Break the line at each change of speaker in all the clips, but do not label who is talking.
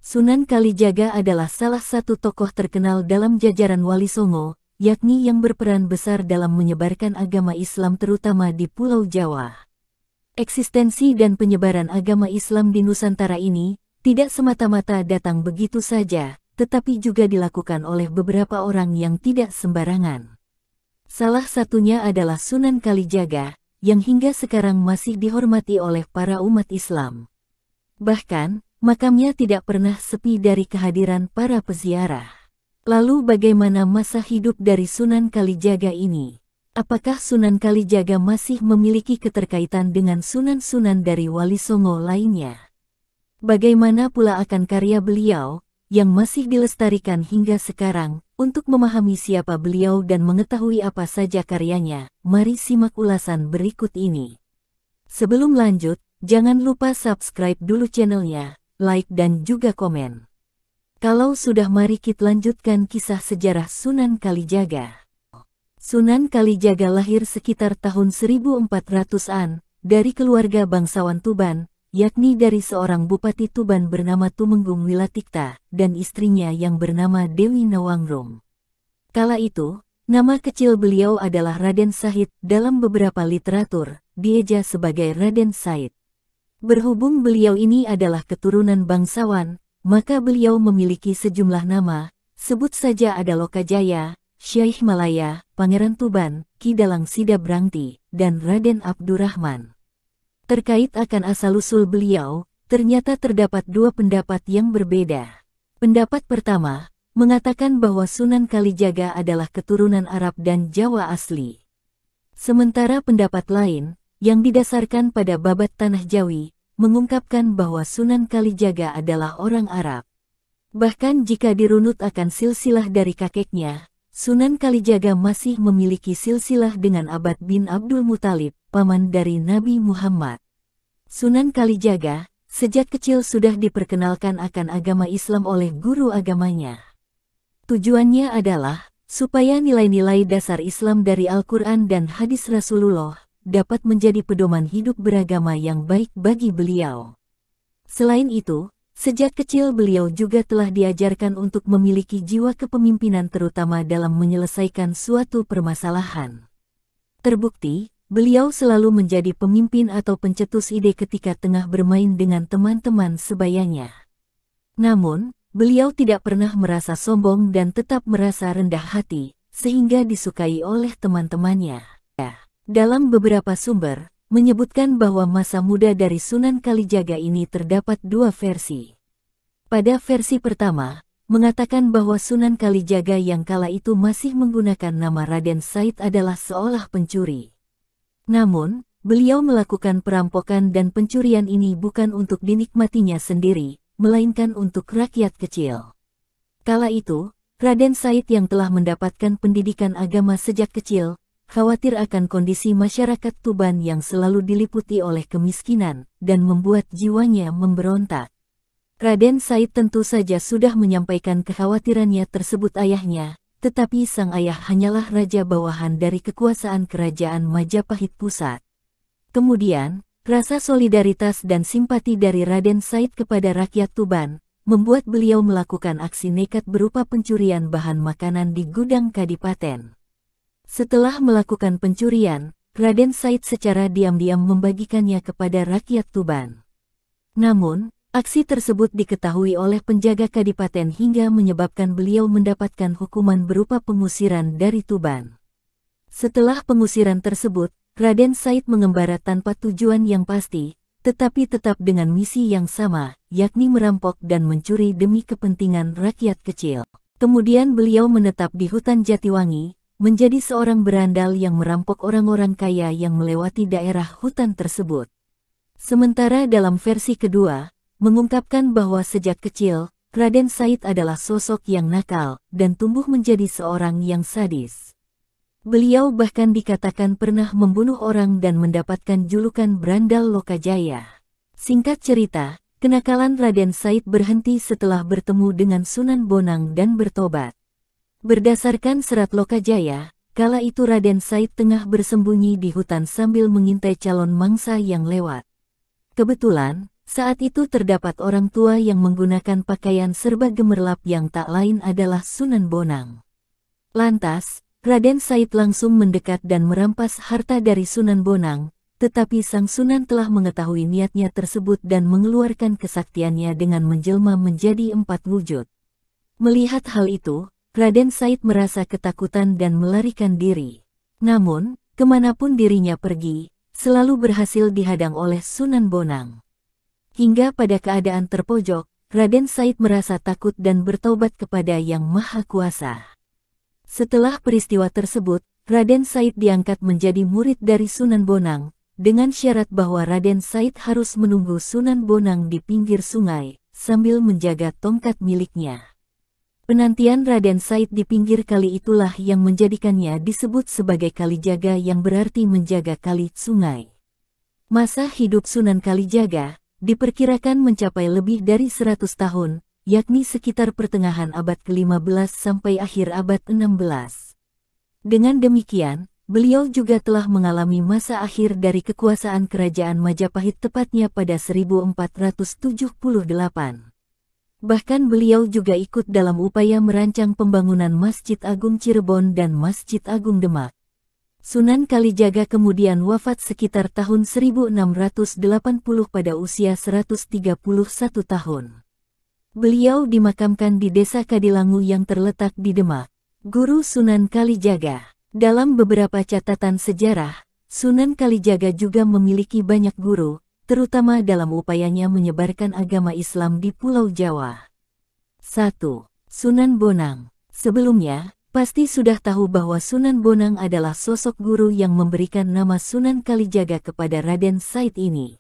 Sunan Kalijaga adalah salah satu tokoh terkenal dalam jajaran Wali Songo, yakni yang berperan besar dalam menyebarkan agama Islam terutama di Pulau Jawa. Eksistensi dan penyebaran agama Islam di Nusantara ini tidak semata-mata datang begitu saja, tetapi juga dilakukan oleh beberapa orang yang tidak sembarangan. Salah satunya adalah Sunan Kalijaga, yang hingga sekarang masih dihormati oleh para umat Islam. Bahkan, makamnya tidak pernah sepi dari kehadiran para peziarah. Lalu bagaimana masa hidup dari Sunan Kalijaga ini? Apakah Sunan Kalijaga masih memiliki keterkaitan dengan sunan-sunan dari Wali Songo lainnya? Bagaimana pula akan karya beliau, yang masih dilestarikan hingga sekarang? Untuk memahami siapa beliau dan mengetahui apa saja karyanya, mari simak ulasan berikut ini. Sebelum lanjut, jangan lupa subscribe dulu channelnya, like dan juga komen. Kalau sudah, mari kita lanjutkan kisah sejarah Sunan Kalijaga. Sunan Kalijaga lahir sekitar tahun 1400-an, dari keluarga bangsawan Tuban, yakni dari seorang bupati Tuban bernama Tumenggung Wilatikta, dan istrinya yang bernama Dewi Nawangrum. Kala itu, nama kecil beliau adalah Raden Said, dalam beberapa literatur, dieja sebagai Raden Said. Berhubung beliau ini adalah keturunan bangsawan, maka beliau memiliki sejumlah nama, sebut saja ada Lokajaya, Syekh Malaya, Pangeran Tuban, Ki Dalang Sida Brangti, dan Raden Abdurrahman. Terkait akan asal-usul beliau, ternyata terdapat dua pendapat yang berbeda. Pendapat pertama, mengatakan bahwa Sunan Kalijaga adalah keturunan Arab dan Jawa asli. Sementara pendapat lain, yang didasarkan pada babat Tanah Jawi, mengungkapkan bahwa Sunan Kalijaga adalah orang Arab. Bahkan jika dirunut akan silsilah dari kakeknya, Sunan Kalijaga masih memiliki silsilah dengan Abbad bin Abdul Muthalib, paman dari Nabi Muhammad. Sunan Kalijaga, sejak kecil sudah diperkenalkan akan agama Islam oleh guru agamanya. Tujuannya adalah, supaya nilai-nilai dasar Islam dari Al-Quran dan hadis Rasulullah, dapat menjadi pedoman hidup beragama yang baik bagi beliau. Selain itu, sejak kecil beliau juga telah diajarkan untuk memiliki jiwa kepemimpinan terutama dalam menyelesaikan suatu permasalahan. Terbukti, beliau selalu menjadi pemimpin atau pencetus ide ketika tengah bermain dengan teman-teman sebayanya. Namun, beliau tidak pernah merasa sombong dan tetap merasa rendah hati, sehingga disukai oleh teman-temannya. Dalam beberapa sumber, menyebutkan bahwa masa muda dari Sunan Kalijaga ini terdapat dua versi. Pada versi pertama, mengatakan bahwa Sunan Kalijaga yang kala itu masih menggunakan nama Raden Said adalah seolah pencuri. Namun, beliau melakukan perampokan dan pencurian ini bukan untuk dinikmatinya sendiri, melainkan untuk rakyat kecil. Kala itu, Raden Said yang telah mendapatkan pendidikan agama sejak kecil, khawatir akan kondisi masyarakat Tuban yang selalu diliputi oleh kemiskinan, dan membuat jiwanya memberontak. Raden Said tentu saja sudah menyampaikan kekhawatirannya tersebut ayahnya, tetapi sang ayah hanyalah raja bawahan dari kekuasaan kerajaan Majapahit Pusat. Kemudian, rasa solidaritas dan simpati dari Raden Said kepada rakyat Tuban, membuat beliau melakukan aksi nekat berupa pencurian bahan makanan di gudang kadipaten. Setelah melakukan pencurian, Raden Said secara diam-diam membagikannya kepada rakyat Tuban. Namun, aksi tersebut diketahui oleh penjaga kadipaten hingga menyebabkan beliau mendapatkan hukuman berupa pengusiran dari Tuban. Setelah pengusiran tersebut, Raden Said mengembara tanpa tujuan yang pasti, tetapi tetap dengan misi yang sama, yakni merampok dan mencuri demi kepentingan rakyat kecil. Kemudian beliau menetap di hutan Jatiwangi, menjadi seorang berandal yang merampok orang-orang kaya yang melewati daerah hutan tersebut. Sementara dalam versi kedua, mengungkapkan bahwa sejak kecil, Raden Said adalah sosok yang nakal dan tumbuh menjadi seorang yang sadis. Beliau bahkan dikatakan pernah membunuh orang dan mendapatkan julukan Berandal Lokajaya. Singkat cerita, kenakalan Raden Said berhenti setelah bertemu dengan Sunan Bonang dan bertobat. Berdasarkan serat Lokajaya, kala itu Raden Said tengah bersembunyi di hutan sambil mengintai calon mangsa yang lewat. Kebetulan, Saat itu terdapat orang tua yang menggunakan pakaian serba gemerlap yang tak lain adalah Sunan Bonang. Lantas, Raden Said langsung mendekat dan merampas harta dari Sunan Bonang, tetapi sang Sunan telah mengetahui niatnya tersebut dan mengeluarkan kesaktiannya dengan menjelma menjadi 4 wujud. Melihat hal itu, Raden Said merasa ketakutan dan melarikan diri. Namun, kemanapun dirinya pergi, selalu berhasil dihadang oleh Sunan Bonang. Hingga pada keadaan terpojok, Raden Said merasa takut dan bertaubat kepada Yang Maha Kuasa. Setelah peristiwa tersebut, Raden Said diangkat menjadi murid dari Sunan Bonang, dengan syarat bahwa Raden Said harus menunggu Sunan Bonang di pinggir sungai, sambil menjaga tongkat miliknya. Penantian Raden Said di pinggir kali itulah yang menjadikannya disebut sebagai Kalijaga yang berarti menjaga kali sungai. Masa hidup Sunan Kalijaga diperkirakan mencapai lebih dari 100 tahun, yakni sekitar pertengahan abad ke-15 sampai akhir abad ke-16. Dengan demikian, beliau juga telah mengalami masa akhir dari kekuasaan kerajaan Majapahit tepatnya pada 1478. Bahkan beliau juga ikut dalam upaya merancang pembangunan Masjid Agung Cirebon dan Masjid Agung Demak. Sunan Kalijaga kemudian wafat sekitar tahun 1680 pada usia 131 tahun. Beliau dimakamkan di Desa Kadilangu yang terletak di Demak. Guru Sunan Kalijaga. Dalam beberapa catatan sejarah, Sunan Kalijaga juga memiliki banyak guru, terutama dalam upayanya menyebarkan agama Islam di Pulau Jawa. 1. Sunan Bonang. Sebelumnya, pasti sudah tahu bahwa Sunan Bonang adalah sosok guru yang memberikan nama Sunan Kalijaga kepada Raden Said ini.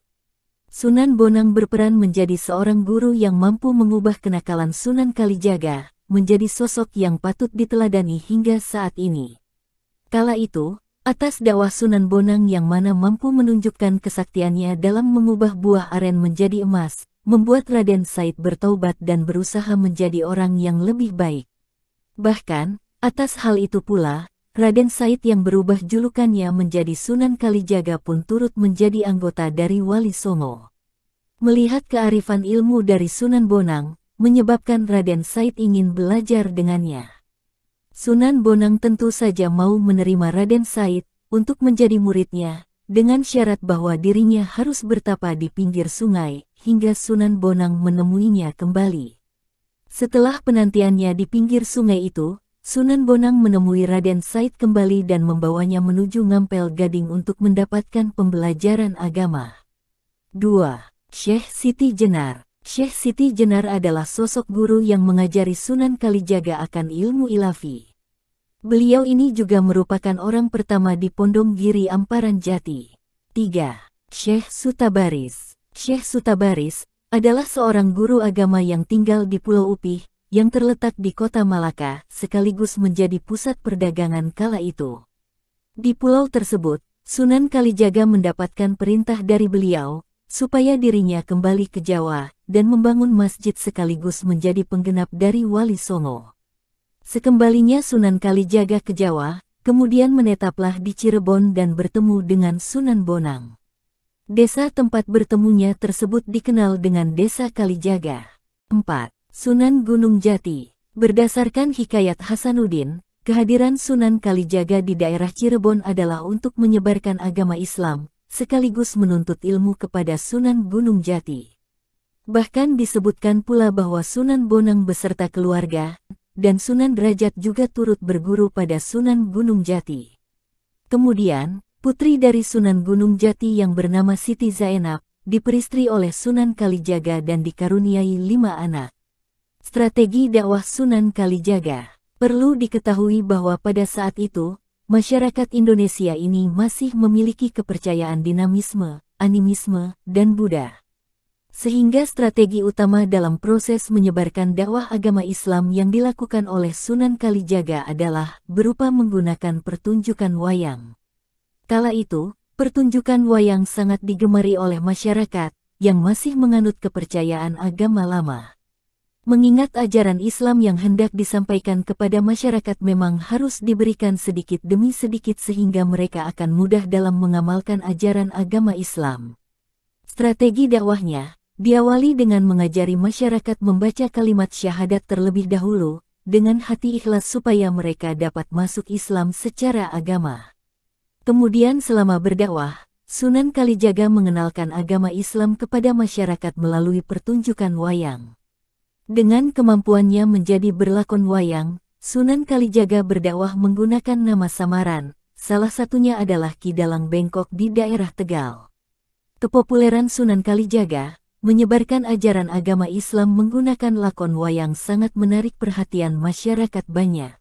Sunan Bonang berperan menjadi seorang guru yang mampu mengubah kenakalan Sunan Kalijaga menjadi sosok yang patut diteladani hingga saat ini. Kala itu, atas dakwah Sunan Bonang yang mana mampu menunjukkan kesaktiannya dalam mengubah buah aren menjadi emas, membuat Raden Said bertaubat dan berusaha menjadi orang yang lebih baik. Bahkan, atas hal itu pula, Raden Said yang berubah julukannya menjadi Sunan Kalijaga pun turut menjadi anggota dari Wali Songo. Melihat kearifan ilmu dari Sunan Bonang, menyebabkan Raden Said ingin belajar dengannya. Sunan Bonang tentu saja mau menerima Raden Said untuk menjadi muridnya, dengan syarat bahwa dirinya harus bertapa di pinggir sungai, hingga Sunan Bonang menemuinya kembali. Setelah penantiannya di pinggir sungai itu, Sunan Bonang menemui Raden Said kembali dan membawanya menuju Ngampel Gading untuk mendapatkan pembelajaran agama. 2. Syekh Siti Jenar. Syekh Siti Jenar adalah sosok guru yang mengajari Sunan Kalijaga akan ilmu ilafi. Beliau ini juga merupakan orang pertama di Pondok Giri Amparan Jati. 3. Syekh Sutabaris. Syekh Sutabaris adalah seorang guru agama yang tinggal di Pulau Upih, yang terletak di kota Malaka, sekaligus menjadi pusat perdagangan kala itu. Di pulau tersebut, Sunan Kalijaga mendapatkan perintah dari beliau, supaya dirinya kembali ke Jawa, dan membangun masjid sekaligus menjadi penggenap dari Wali Songo. Sekembalinya Sunan Kalijaga ke Jawa, kemudian menetaplah di Cirebon dan bertemu dengan Sunan Bonang. Desa tempat bertemunya tersebut dikenal dengan Desa Kalijaga. 4. Sunan Gunung Jati. Berdasarkan hikayat Hasanuddin, kehadiran Sunan Kalijaga di daerah Cirebon adalah untuk menyebarkan agama Islam, sekaligus menuntut ilmu kepada Sunan Gunung Jati. Bahkan disebutkan pula bahwa Sunan Bonang beserta keluarga, dan Sunan Derajat juga turut berguru pada Sunan Gunung Jati. Kemudian, putri dari Sunan Gunung Jati yang bernama Siti Zainab, diperistri oleh Sunan Kalijaga dan dikaruniai 5 anak. Strategi dakwah Sunan Kalijaga. Perlu diketahui bahwa pada saat itu, masyarakat Indonesia ini masih memiliki kepercayaan dinamisme, animisme, dan Buddha. Sehingga strategi utama dalam proses menyebarkan dakwah agama Islam yang dilakukan oleh Sunan Kalijaga adalah berupa menggunakan pertunjukan wayang. Kala itu, pertunjukan wayang sangat digemari oleh masyarakat yang masih menganut kepercayaan agama lama. Mengingat ajaran Islam yang hendak disampaikan kepada masyarakat memang harus diberikan sedikit demi sedikit sehingga mereka akan mudah dalam mengamalkan ajaran agama Islam. Strategi dakwahnya Diawali dengan mengajari masyarakat membaca kalimat syahadat terlebih dahulu, dengan hati ikhlas supaya mereka dapat masuk Islam secara agama. Kemudian selama berdakwah, Sunan Kalijaga mengenalkan agama Islam kepada masyarakat melalui pertunjukan wayang. Dengan kemampuannya menjadi berlakon wayang, Sunan Kalijaga berdakwah menggunakan nama samaran, salah satunya adalah Ki Dalang Bengkok di daerah Tegal. Kepopuleran Sunan Kalijaga, menyebarkan ajaran agama Islam menggunakan lakon wayang sangat menarik perhatian masyarakat banyak.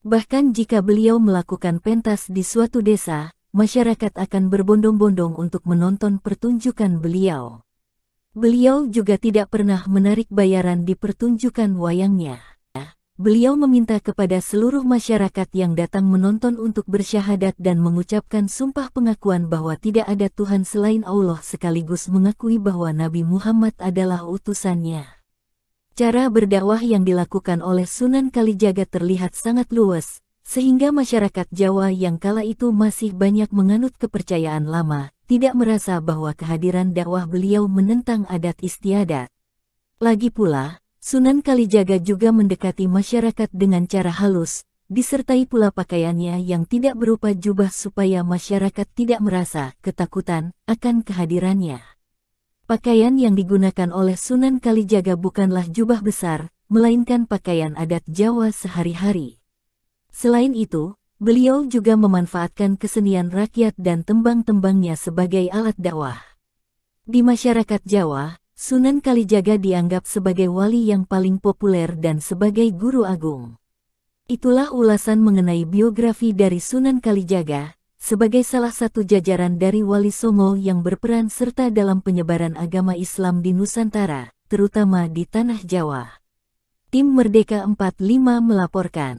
Bahkan jika beliau melakukan pentas di suatu desa, masyarakat akan berbondong-bondong untuk menonton pertunjukan beliau. Beliau juga tidak pernah menarik bayaran di pertunjukan wayangnya. Beliau meminta kepada seluruh masyarakat yang datang menonton untuk bersyahadat dan mengucapkan sumpah pengakuan bahwa tidak ada Tuhan selain Allah sekaligus mengakui bahwa Nabi Muhammad adalah utusannya. Cara berdakwah yang dilakukan oleh Sunan Kalijaga terlihat sangat luas, sehingga masyarakat Jawa yang kala itu masih banyak menganut kepercayaan lama, tidak merasa bahwa kehadiran dakwah beliau menentang adat istiadat. Lagi pula, Sunan Kalijaga juga mendekati masyarakat dengan cara halus, disertai pula pakaiannya yang tidak berupa jubah supaya masyarakat tidak merasa ketakutan akan kehadirannya. Pakaian yang digunakan oleh Sunan Kalijaga bukanlah jubah besar, melainkan pakaian adat Jawa sehari-hari. Selain itu, beliau juga memanfaatkan kesenian rakyat dan tembang-tembangnya sebagai alat dakwah. Di masyarakat Jawa, Sunan Kalijaga dianggap sebagai wali yang paling populer dan sebagai guru agung. Itulah ulasan mengenai biografi dari Sunan Kalijaga, sebagai salah satu jajaran dari Wali Songo yang berperan serta dalam penyebaran agama Islam di Nusantara, terutama di Tanah Jawa. Tim Merdeka 45 melaporkan.